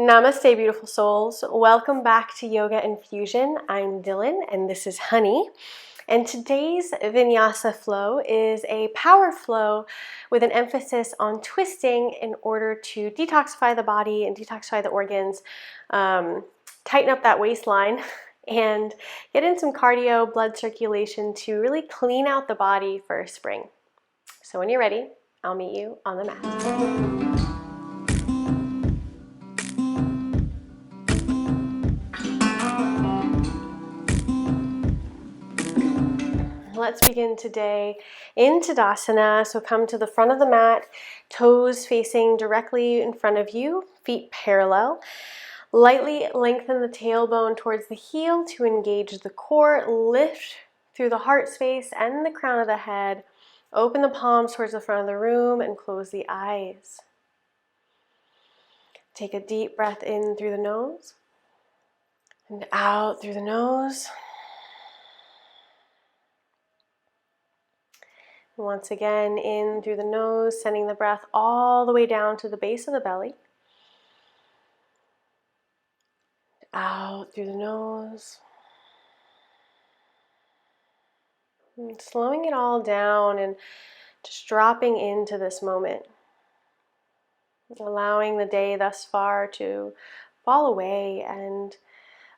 Namaste, beautiful souls. Welcome back to Yoga Infusion. I'm Dylan and this is Honey. And today's vinyasa flow is a power flow with an emphasis on twisting in order to detoxify the body and detoxify the organs, tighten up that waistline, and get in some cardio, blood circulation to really clean out the body for spring. So when you're ready, I'll meet you on the mat. Let's begin today in Tadasana. So come to the front of the mat, toes facing directly in front of you, feet parallel. Lightly lengthen the tailbone towards the heel to engage the core. Lift through the heart space and the crown of the head. Open the palms towards the front of the room and close the eyes. Take a deep breath in through the nose and out through the nose. Once again, in through the nose, sending the breath all the way down to the base of the belly. Out through the nose. And slowing it all down and just dropping into this moment. Allowing the day thus far to fall away and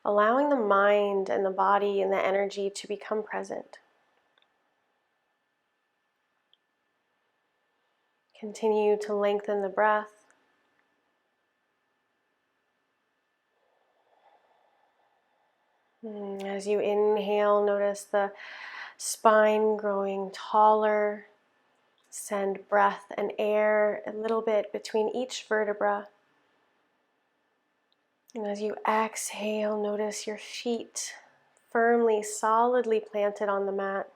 allowing the mind and the body and the energy to become present. Continue to lengthen the breath. As you inhale, notice the spine growing taller. Send breath and air a little bit between each vertebra. And as you exhale, notice your feet firmly, solidly planted on the mat.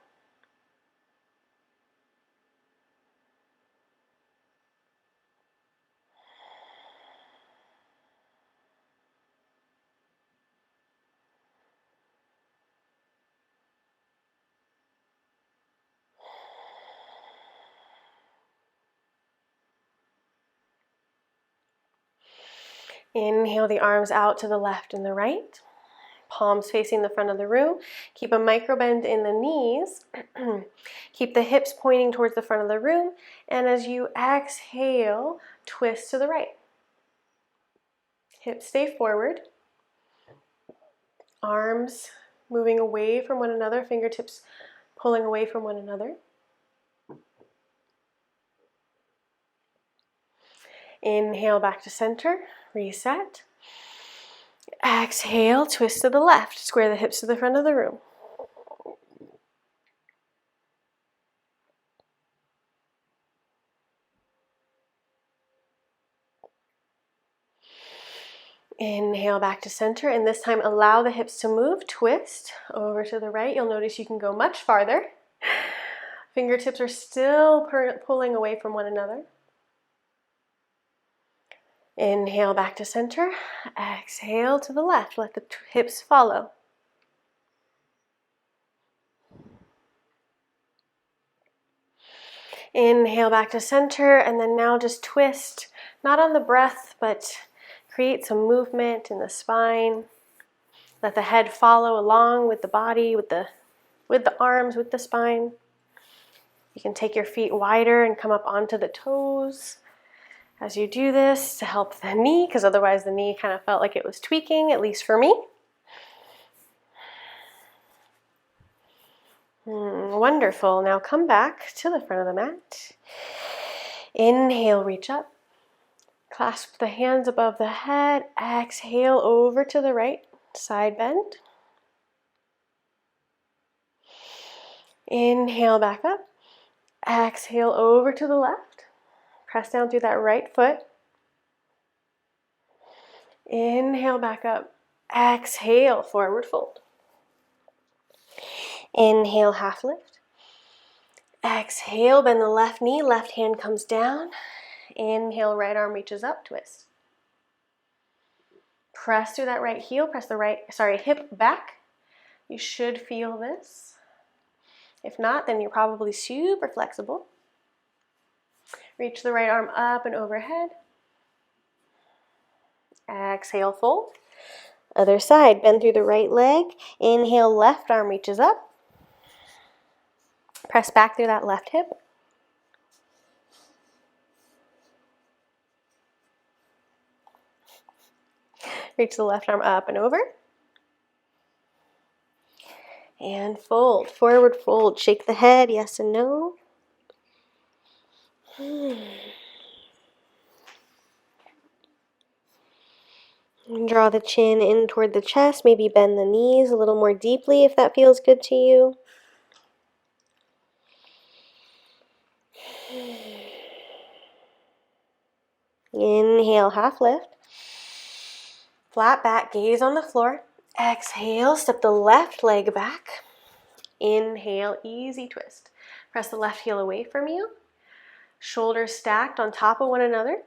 Inhale the arms out to the left and the right. Palms facing the front of the room. Keep a micro bend in the knees. Keep the hips pointing towards the front of the room. And as you exhale, twist to the right. Hips stay forward. Arms moving away from one another. Fingertips pulling away from one another. Inhale back to center. Reset. Exhale, twist to the left. Square the hips to the front of the room. Inhale back to center, and this time allow the hips to move. Twist over to the right. You'll notice you can go much farther. Fingertips are still pulling away from one another. Inhale back to center. Exhale to the left. Let the hips follow. Inhale back to center, and then now just twist, not on the breath, but create some movement in the spine. Let the head follow along with the body, with the arms, with the spine. You can take your feet wider and come up onto the toes as you do this to help the knee, because otherwise the knee kind of felt like it was tweaking, at least for me. Wonderful. Now come back to the front of the mat. Inhale, reach up. Clasp the hands above the head. Exhale over to the right. Side bend. Inhale back up. Exhale over to the left. Press down through that right foot. Inhale back up. Exhale, forward fold. Inhale, half lift. Exhale, bend the left knee, left hand comes down. Inhale, right arm reaches up, twist. Press through that right heel, press the hip back. You should feel this. If not, then you're probably super flexible. Reach the right arm up and overhead. Exhale, fold. Other side, bend through the right leg. Inhale, left arm reaches up. Press back through that left hip. Reach the left arm up and over. And fold, forward fold. Shake the head, yes and no. And draw the chin in toward the chest. Maybe bend the knees a little more deeply if that feels good to you. Inhale, half lift. Flat back, gaze on the floor. Exhale, step the left leg back. Inhale, easy twist. Press the left heel away from you. Shoulders stacked on top of one another.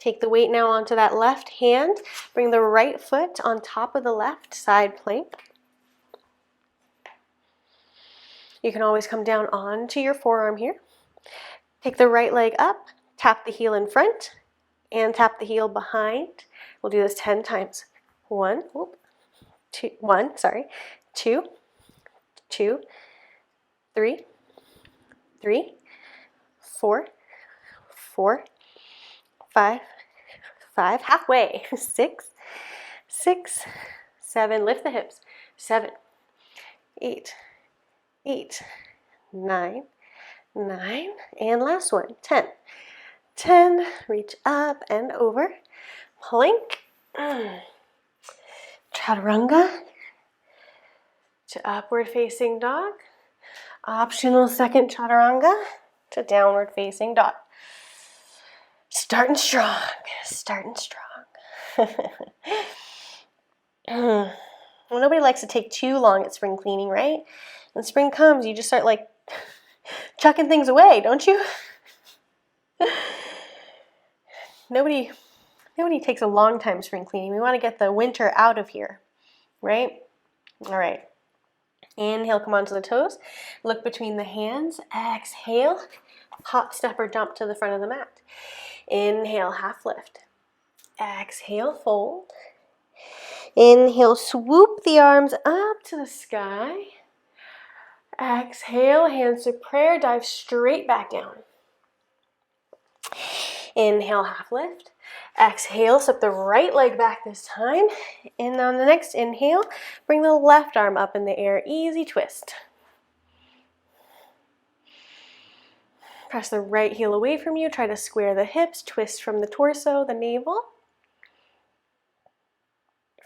Take the weight now onto that left hand. Bring the right foot on top of the left, side plank. You can always come down onto your forearm here. Take the right leg up, tap the heel in front, and tap the heel behind. We'll do this 10 times. 1, 2, 2, 3, 3, 4, 4, 5, 5, halfway, 6, 7, lift the hips, 7, 8, 9, and last one, 10, reach up and over, plank, chaturanga, to upward facing dog, optional second chaturanga, to downward facing dog. Starting strong, starting strong. Well, nobody likes to take too long at spring cleaning, right? When spring comes, you just start like chucking things away, don't you? Nobody takes a long time spring cleaning. We want to get the winter out of here, right? All right. Inhale, come onto the toes. Look between the hands. Exhale, hop, step, or jump to the front of the mat. Inhale, half lift. Exhale, fold. Inhale, swoop the arms up to the sky. Exhale, hands to prayer, dive straight back down. Inhale, half lift. Exhale, step the right leg back this time. And on the next inhale, bring the left arm up in the air, easy twist. Press the right heel away from you, try to square the hips, twist from the torso, the navel.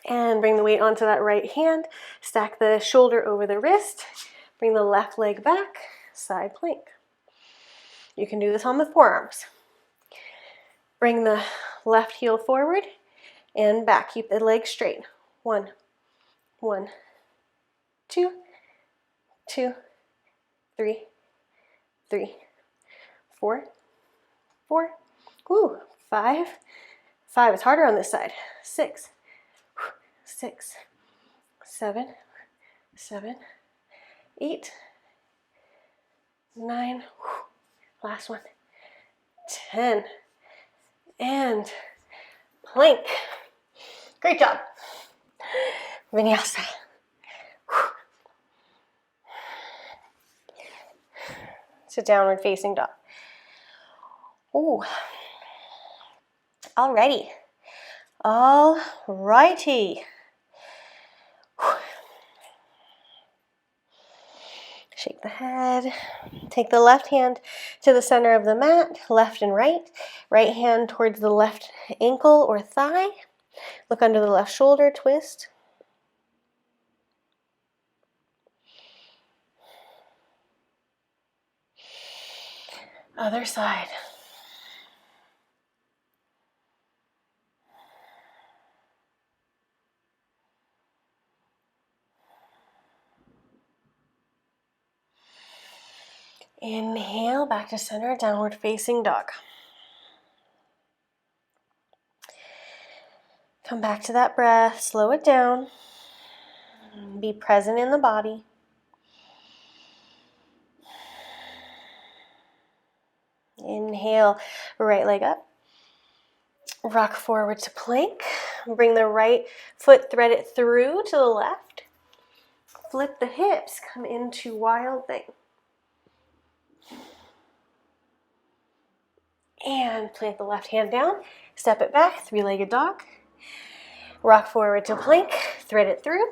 And bring the weight onto that right hand, stack the shoulder over the wrist, bring the left leg back, side plank. You can do this on the forearms. Bring the left heel forward and back. Keep the leg straight. 1, 2, 2, 3, 3, 4, 4, 5, 5. It's harder on this side. 6, 7, 8, 9. Last one. 10. And plank. Great job. Vinyasa. To downward facing dog. Ooh. Alrighty. Alrighty. Shake the head. Take the left hand to the center of the mat, left and right. Right hand towards the left ankle or thigh. Look under the left shoulder, twist. Other side. Inhale, back to center, downward facing dog. Come back to that breath, slow it down. Be present in the body. Inhale, right leg up. Rock forward to plank. Bring the right foot, thread it through to the left. Flip the hips, come into wild thing. And plant the left hand down. Step it back, three-legged dog. Rock forward to plank, thread it through.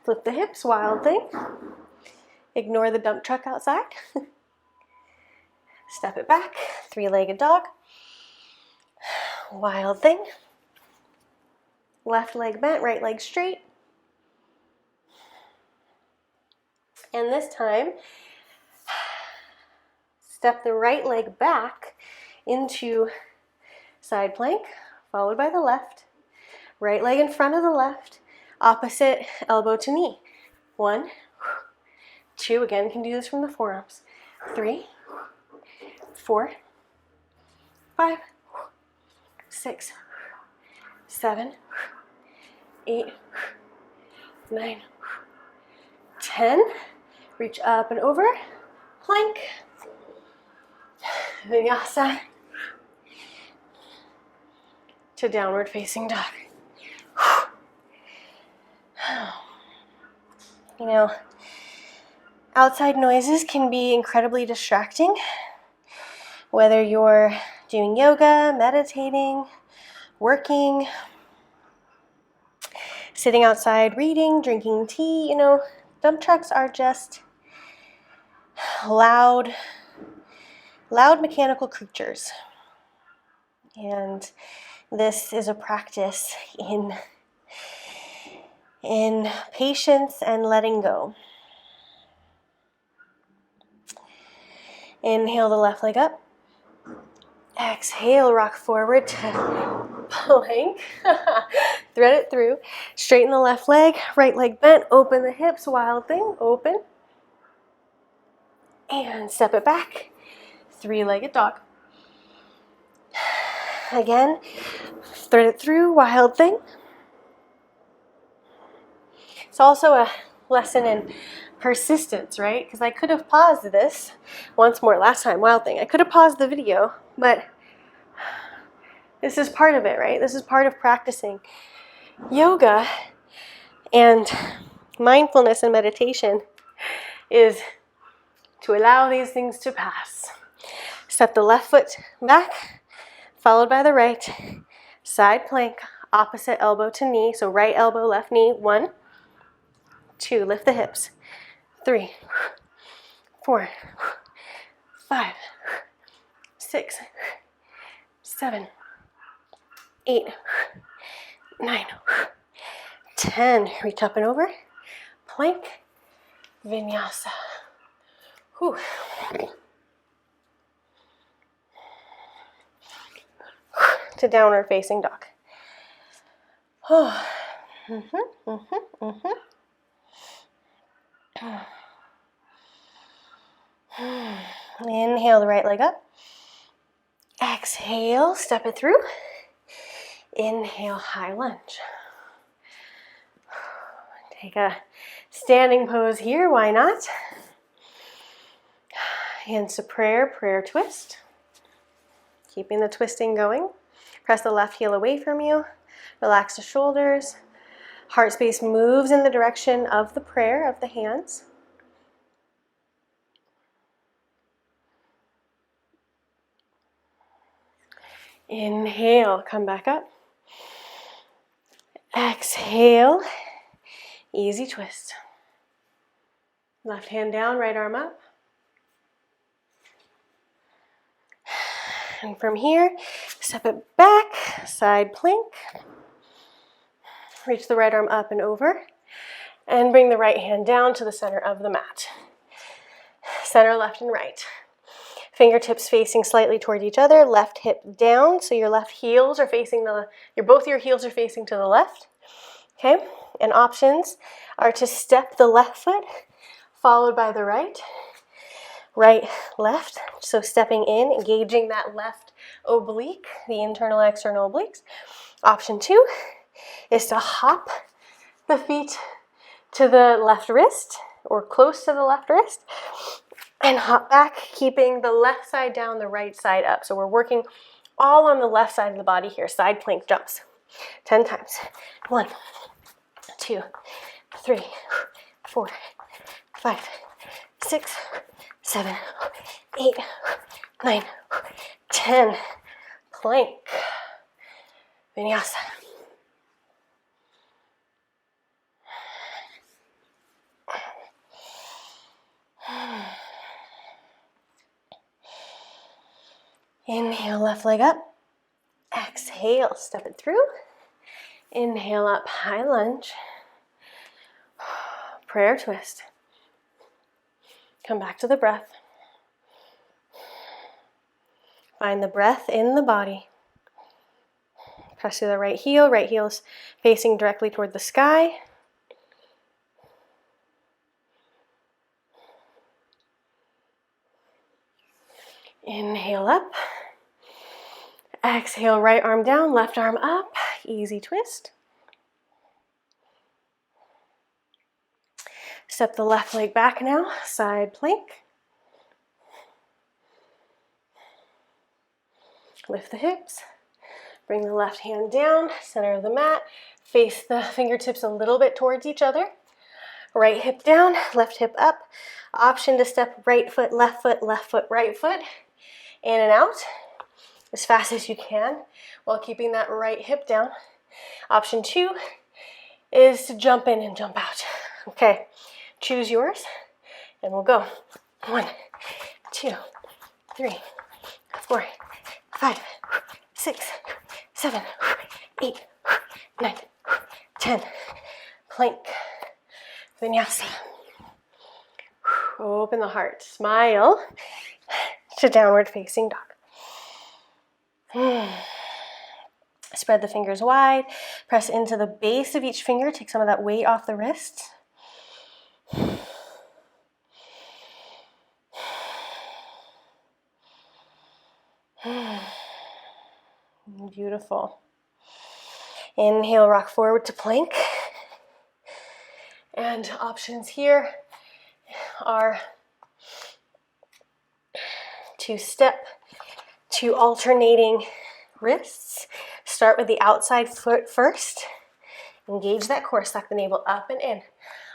Flip the hips, wild thing. Ignore the dump truck outside. Step it back, three-legged dog. Wild thing. Left leg bent, right leg straight. And this time, step the right leg back into side plank, followed by the left. Right leg in front of the left, opposite elbow to knee. 1, 2, again, you can do this from the forearms. 3, 4, 5, 6, 7, 8, 9, 10. Reach up and over, plank, vinyasa, to downward facing dog. You know, outside noises can be incredibly distracting, whether you're doing yoga, meditating, working, sitting outside reading, drinking tea. You know, dump trucks are just loud mechanical creatures. And this is a practice in patience and letting go. Inhale the left leg up. Exhale, rock forward to plank. Thread it through. Straighten the left leg, right leg bent. Open the hips, wild thing, open. And step it back. Three-legged dog. Again, thread it through, wild thing. It's also a lesson in persistence, right? Because I could have paused this once more last time, wild thing. I could have paused the video, but this is part of it, right? This is part of practicing yoga, and mindfulness and meditation is to allow these things to pass. Step the left foot back, followed by the right. Side plank, opposite elbow to knee. So right elbow, left knee. 1, 2, lift the hips. 3, 4, 5, 6, 7, 8, 9, 10. Reach up and over. Plank, vinyasa. Whew. To downward facing dog. Oh. Inhale the right leg up. Exhale, step it through. Inhale, high lunge. Take a standing pose here, why not? Hands to prayer twist. Keeping the twisting going. Press the left heel away from you. Relax the shoulders. Heart space moves in the direction of the prayer, of the hands. Inhale, come back up. Exhale, easy twist. Left hand down, right arm up. And from here, step it back, side plank. Reach the right arm up and over. And bring the right hand down to the center of the mat. Center left and right. Fingertips facing slightly toward each other, left hip down, so your left heels are facing both your heels are facing to the left. Okay? And options are to step the left foot, followed by the right. Right, left. So stepping in, engaging that left oblique, the internal external obliques. Option 2 is to hop the feet to the left wrist or close to the left wrist And hop back, keeping the left side down, the right side up. So we're working all on the left side of the body here. Side plank jumps. 10 times. 1, 2, 3, 4, 5, 6, 7, 8, 9, 10. Plank. Vinyasa. Inhale, left leg up. Exhale, step it through. Inhale up, high lunge. Prayer twist. Come back to the breath. Find the breath in the body. Press through the right heel's facing directly toward the sky. Inhale up. Exhale, right arm down, left arm up. Easy twist. Step the left leg back now, side plank. Lift the hips. Bring the left hand down, center of the mat. Face the fingertips a little bit towards each other. Right hip down, left hip up. Option to step right foot, right foot. In and out as fast as you can while keeping that right hip down. Option 2 is to jump in and jump out. Okay, choose yours and we'll go. 1, 2, 3, 4, 5, 6, 7, 8, 9, 10. Plank. Vinyasa. Open the heart. Smile to downward facing dog. Spread the fingers wide. Press into the base of each finger. Take some of that weight off the wrists. Beautiful. Inhale, rock forward to plank. And options here are to step to alternating wrists. Start with the outside foot first. Engage that core, suck the navel up and in.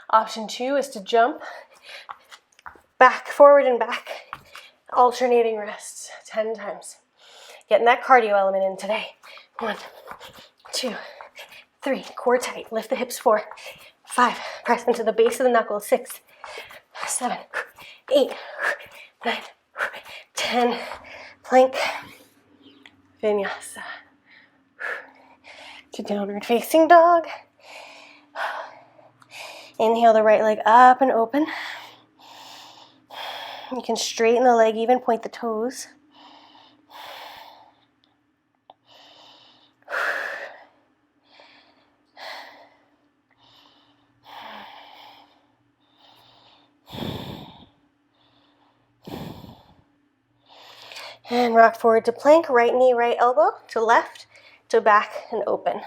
Option 2 is to jump back, forward and back, alternating wrists 10 times. Getting that cardio element in today. 1, 2, 3, core tight. Lift the hips. 4, 5, press into the base of the knuckles. 6, 7, 8, 9, 10. Plank. Vinyasa. To downward facing dog. Inhale the right leg up and open. You can straighten the leg, even point the toes. And rock forward to plank, right knee, right elbow, to left, to back, and open.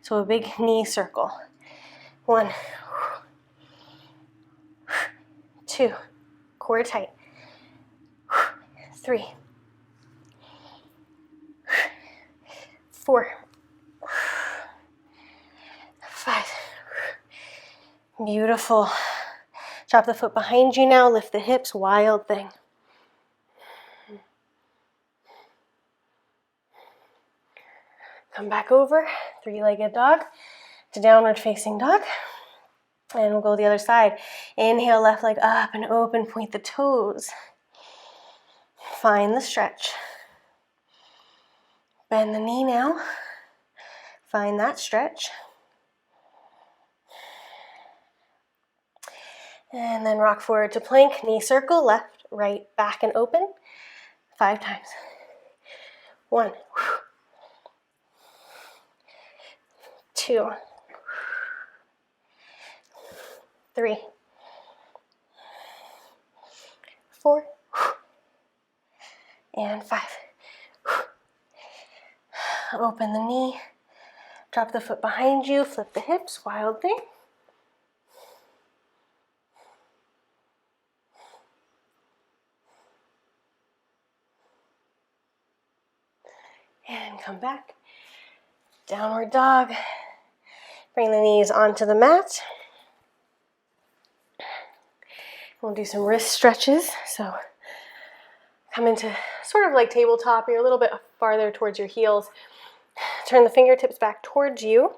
So a big knee circle. 1, 2, core tight. 3, 4, 5. Beautiful. Drop the foot behind you now, lift the hips, wild thing. Come back over, 3-legged dog to downward facing dog. And we'll go the other side. Inhale, left leg up and open, point the toes. Find the stretch. Bend the knee now. Find that stretch. And then rock forward to plank, knee circle, left, right, back and open. 5 times. 1, 2, 3, 4, and 5. Open the knee, drop the foot behind you, flip the hips, wild thing. And come back. Downward dog. Bring the knees onto the mat. We'll do some wrist stretches. So come into sort of like tabletop. You're a little bit farther towards your heels. Turn the fingertips back towards you.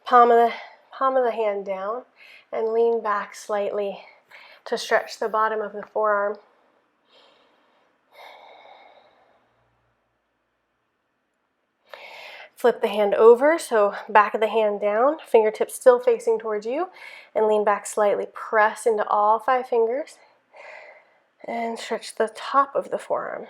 Palm of the hand down. And lean back slightly to stretch the bottom of the forearm. Flip the hand over, so back of the hand down, fingertips still facing towards you, and lean back slightly. Press into all 5 fingers and stretch the top of the forearm.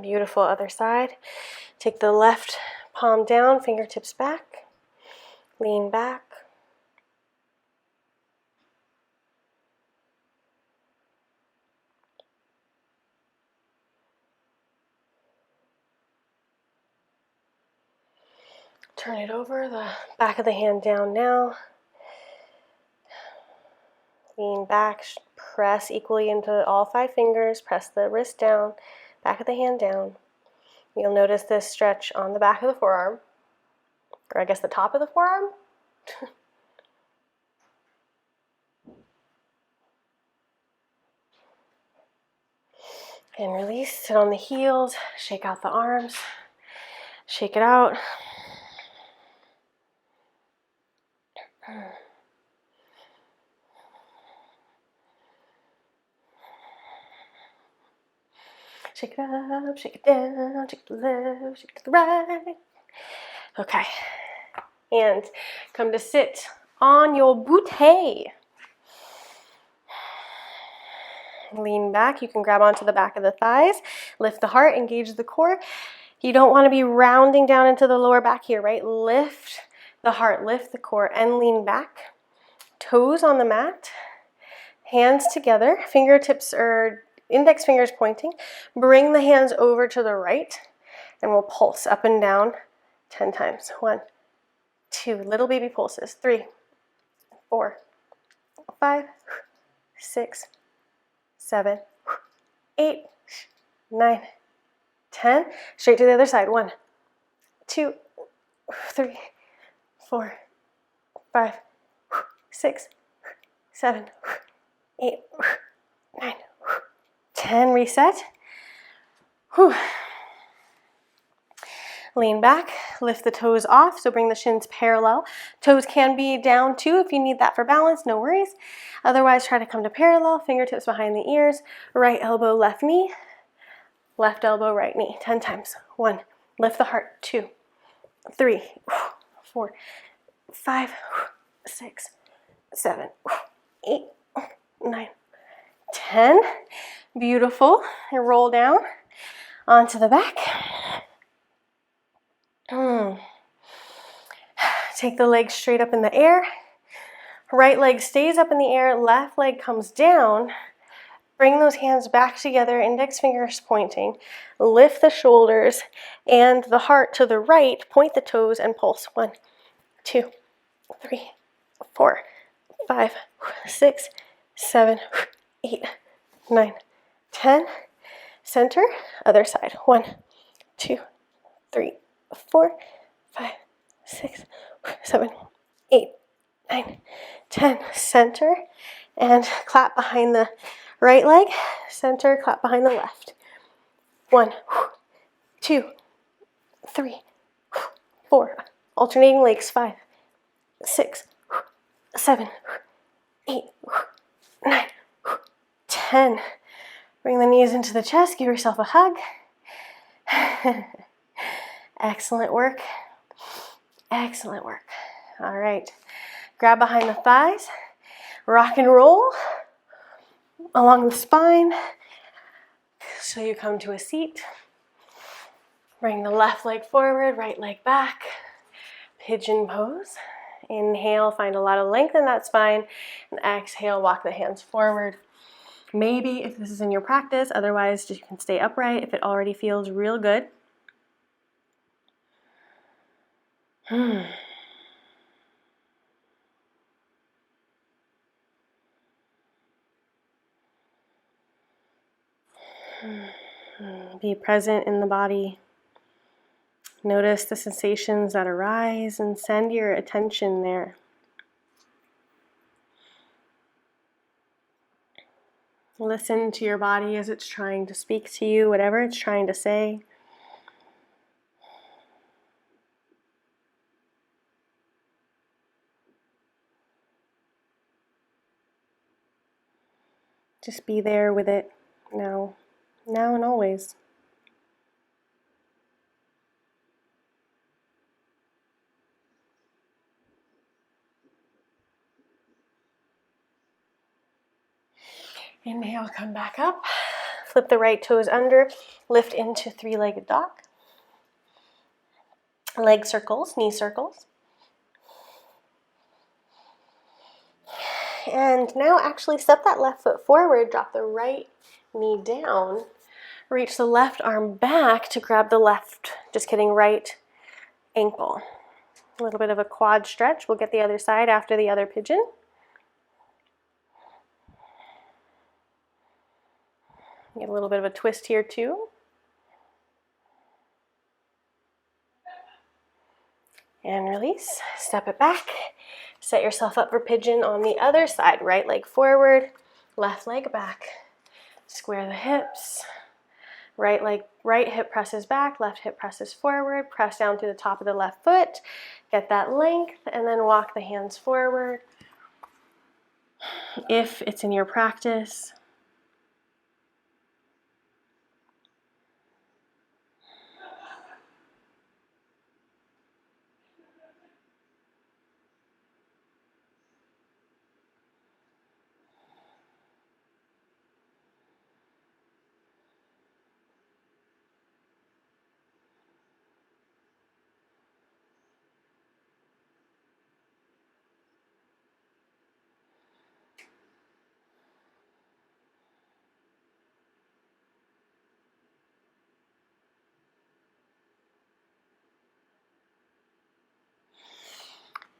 Beautiful, other side. Take the left palm down, fingertips back, lean back. Turn it over, the back of the hand down now. Lean back, press equally into all 5 fingers, press the wrist down, back of the hand down. You'll notice this stretch on the back of the forearm, or I guess the top of the forearm. And release, sit on the heels, shake out the arms, shake it out. Shake it up, shake it down, shake it to the left, shake it to the right. Okay, and come to sit on your bootay. Lean back, you can grab onto the back of the thighs, lift the heart, engage the core. You don't want to be rounding down into the lower back here, right? Lift the heart, lift the core, and lean back. Toes on the mat, hands together, fingertips or index fingers pointing. Bring the hands over to the right, and we'll pulse up and down 10 times. 1, 2, little baby pulses. 3, 4, 5, 6, 7, 8, 9, 10. Straight to the other side. 1, 2, 3, 4, 5, 6, 7, 8, 9, 10. Reset. Whew. Lean back, lift the toes off, so bring the shins parallel. Toes can be down too if you need that for balance, no worries. Otherwise, try to come to parallel, fingertips behind the ears, right elbow, left knee, left elbow, right knee. 10 times. 1, lift the heart. 2, 3, 4, 5, 6, 7, 8, 9, 10. Beautiful. And roll down onto the back. Take the legs straight up in the air. Right leg stays up in the air, left leg comes down. Bring those hands back together, index fingers pointing. Lift the shoulders and the heart to the right, point the toes and pulse. 1, 2, 3, 4, 5, 6, 7, 8, 9, 10. Center, other side. 1, 2, 3, 4, 5, 6, 7, 8, 9, 10. Center and clap behind the right leg. Center, clap behind the left. 1, 2, 3, 4. Alternating legs. 5, 6, 7, 8, 9, 10. Bring the knees into the chest. Give yourself a hug. Excellent work. Excellent work. All right. Grab behind the thighs. Rock and roll along the spine. So you come to a seat. Bring the left leg forward, right leg back. Pigeon pose. Inhale, find a lot of length in that spine. And exhale, walk the hands forward. Maybe if this is in your practice, otherwise you can stay upright if it already feels real good. Be present in the body. Notice the sensations that arise and send your attention there. Listen to your body as it's trying to speak to you, whatever it's trying to say. Just be there with it now and always. Inhale, come back up. Flip the right toes under, lift into three-legged dog. Leg circles, knee circles. And now actually step that left foot forward, drop the right knee down, reach the left arm back to grab the left, right ankle. A little bit of a quad stretch. We'll get the other side after the other pigeon. Get a little bit of a twist here too. And release, step it back. Set yourself up for pigeon on the other side. Right leg forward, left leg back. Square the hips. Right hip presses back, left hip presses forward. Press down through the top of the left foot. Get that length and then walk the hands forward. If it's in your practice,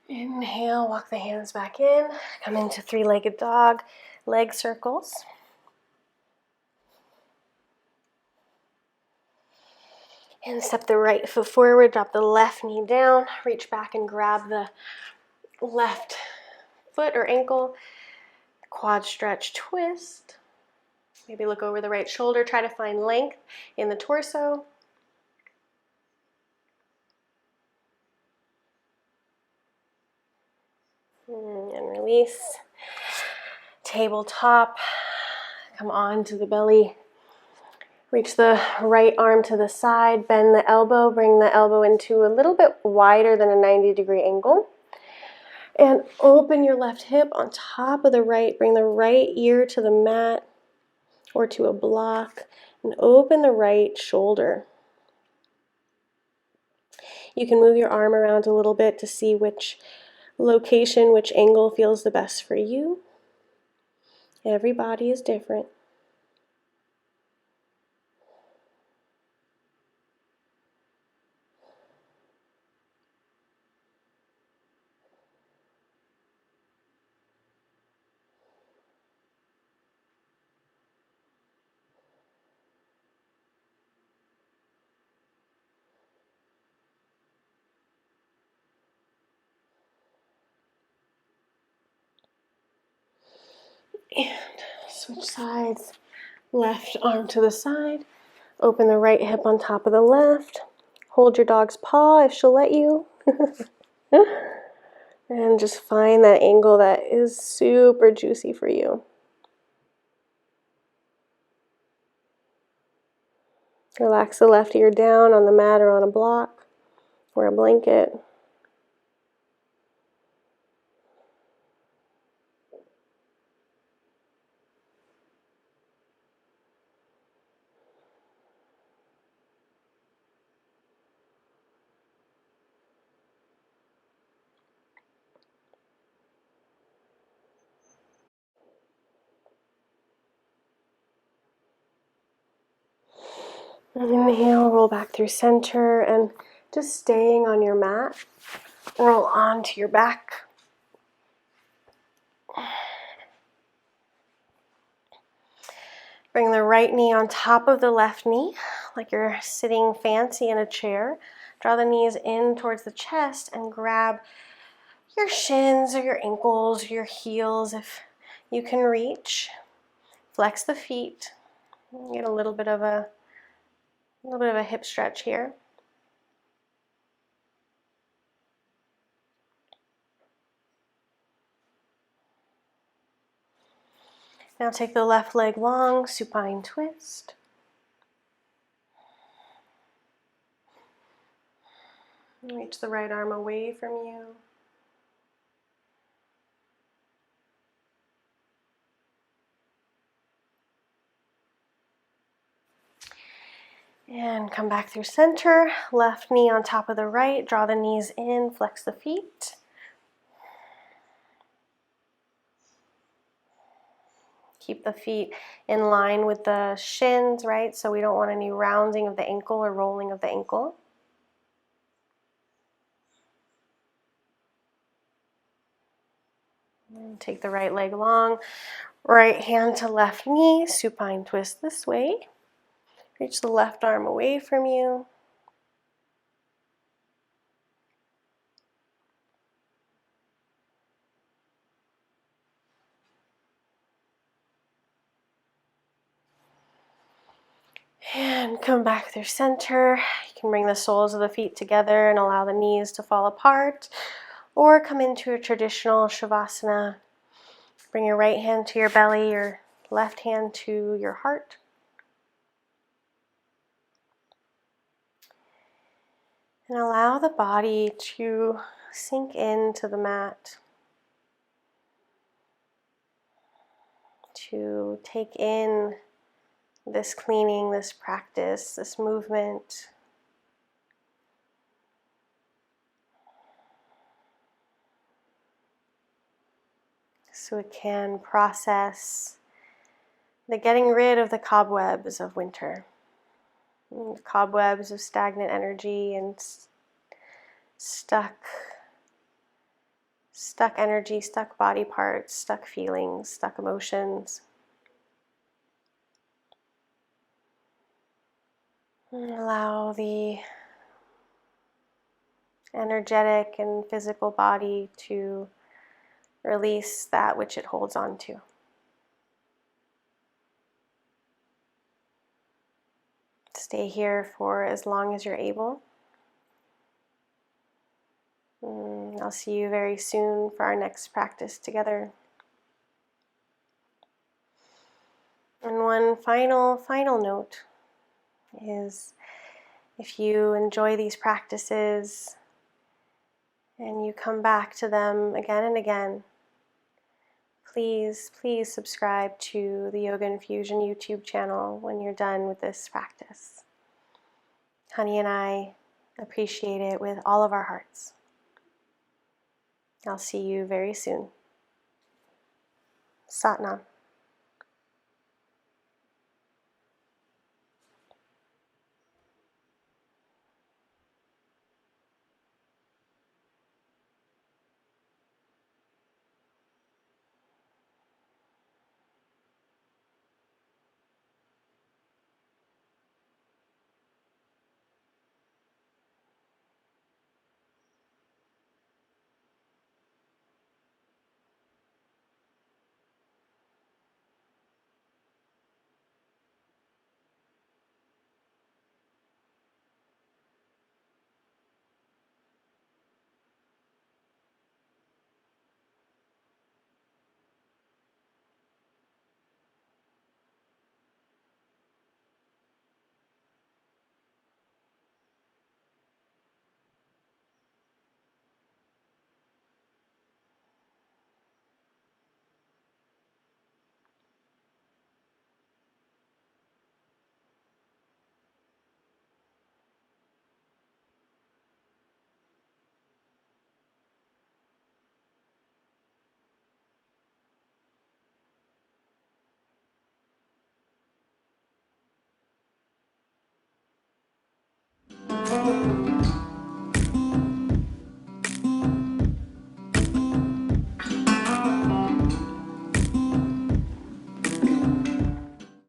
inhale, walk the hands back in, come into three-legged dog, leg circles. And step the right foot forward, drop the left knee down, reach back and grab the left foot or ankle, quad stretch, twist. Maybe look over the right shoulder, try to find length in the torso. And release. Tabletop, come on to the belly. Reach the right arm to the side, bend the elbow, bring the elbow into a little bit wider than a 90-degree angle. And open your left hip on top of the right, bring the right ear to the mat or to a block, and open the right shoulder. You can move your arm around a little bit to see which location, which angle feels the best for you. Every body is different. And switch sides. Left arm to the side. Open the right hip on top of the left. Hold your dog's paw if she'll let you. And just find that angle that is super juicy for you. Relax the left ear down on the mat or on a block or a blanket. Inhale, roll back through center, and just staying on your mat, roll onto your back. Bring the right knee on top of the left knee, like you're sitting fancy in a chair. Draw the knees in towards the chest and grab your shins or your ankles or your heels if you can reach. Flex the feet. Get a little bit of a hip stretch here. Now take the left leg long, supine twist. Reach the right arm away from you. And come back through center. Left knee on top of the right. Draw the knees in, flex the feet. Keep the feet in line with the shins, right? So we don't want any rounding of the ankle or rolling of the ankle. And take the right leg long. Right hand to left knee, supine twist this way. Reach the left arm away from you. And come back through center. You can bring the soles of the feet together and allow the knees to fall apart, or come into a traditional Shavasana. Bring your right hand to your belly, your left hand to your heart. And allow the body to sink into the mat, to take in this cleaning, this practice, this movement. So it can process the getting rid of the cobwebs of winter, the cobwebs of stagnant energy and stuck energy, stuck body parts, stuck feelings, stuck emotions. And allow the energetic and physical body to release that which it holds on to. Stay here for as long as you're able. I'll see you very soon for our next practice together. And one final note is, if you enjoy these practices and you come back to them again and again, please subscribe to the Yoga Infusion YouTube channel when you're done with this practice. Honey and I appreciate it with all of our hearts. I'll see you very soon. Sat Nam.